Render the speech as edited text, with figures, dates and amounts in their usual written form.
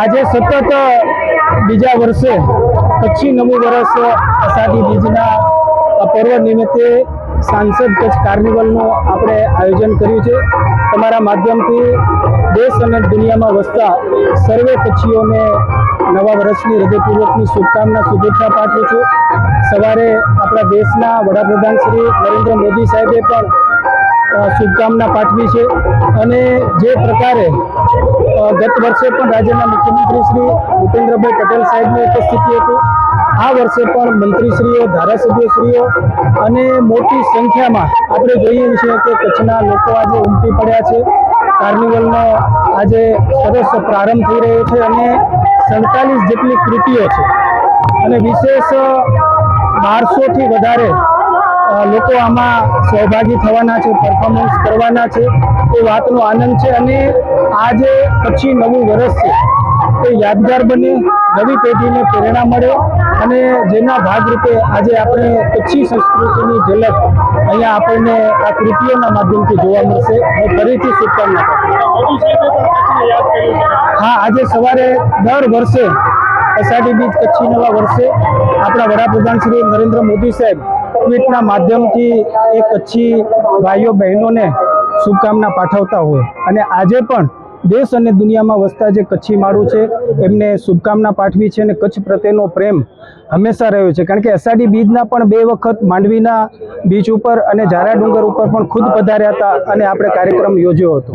આજે સતત બીજા વર્ષે કચ્છી નવું વર્ષ અષાઢી બીજના પર્વ નિમિત્તે સાંસદ કચ્છ કાર્નિવલનું આપણે આયોજન કર્યું છે। તમારા માધ્યમથી દેશ અને દુનિયામાં વસતા સર્વે કચ્છીઓને નવા વર્ષની હૃદયપૂર્વકની શુભકામના શુભેચ્છા પાઠવું છું। સવારે આપણા દેશના વડાપ્રધાન શ્રી નરેન્દ્ર મોદી સાહેબે પણ શુભકામના પાઠવી છે અને જે પ્રકારે ગત વર્ષે પણ રાજ્યના મુખ્યમંત્રી શ્રી ભૂપેન્દ્રભાઈ પટેલ સાહેબની ઉપસ્થિતિ હતી, આ વર્ષે પણ મંત્રીશ્રીઓ, ધારાસભ્યશ્રીઓ અને મોટી સંખ્યામાં આપણે જોઈએ છીએ કે કચ્છના લોકો આજે ઉમટી પડ્યા છે। કાર્નિવલનો આજે સરસ પ્રારંભ થઈ રહ્યો છે અને 47 જેટલી કૃતિઓ છે અને વિશેષ 1200થી વધારે લોકો આમાં સહભાગી થવાના છે, પરફોર્મન્સ કરવાના છે। એ વાતનો આનંદ છે અને આજે કચ્છી નવું વર્ષ છે એ યાદગાર બને, નવી પેઢીને પ્રેરણા મળે અને જેના ભાગરૂપે આજે આપણે કચ્છી સંસ્કૃતિની ઝલક અહીંયા આપણને આ કૃતિઓના માધ્યમથી જોવા મળશે। હું ફરીથી શુભકામના પાઠવું છું। હા, આજે સવારે દર વર્ષે અષાઢી બીજ કચ્છી નવા વર્ષે આપણા વડાપ્રધાન શ્રી નરેન્દ્ર મોદી સાહેબ ટ્વીટના માધ્યમથી એ કચ્છી ભાઈઓ બહેનોને શુભકામના પાઠવતા હોય અને આજે પણ દેશ અને દુનિયામાં વસતા જે કચ્છી માળું છે એમને શુભકામના પાઠવી છે અને કચ્છ પ્રત્યેનો પ્રેમ હંમેશા રહ્યો છે। કારણ કે અષાઢી બીજના પણ 2 વખત માંડવીના બીચ ઉપર અને ઝારા ડુંગર ઉપર પણ ખુદ પધાર્યા હતા અને આપણે કાર્યક્રમ યોજ્યો હતો।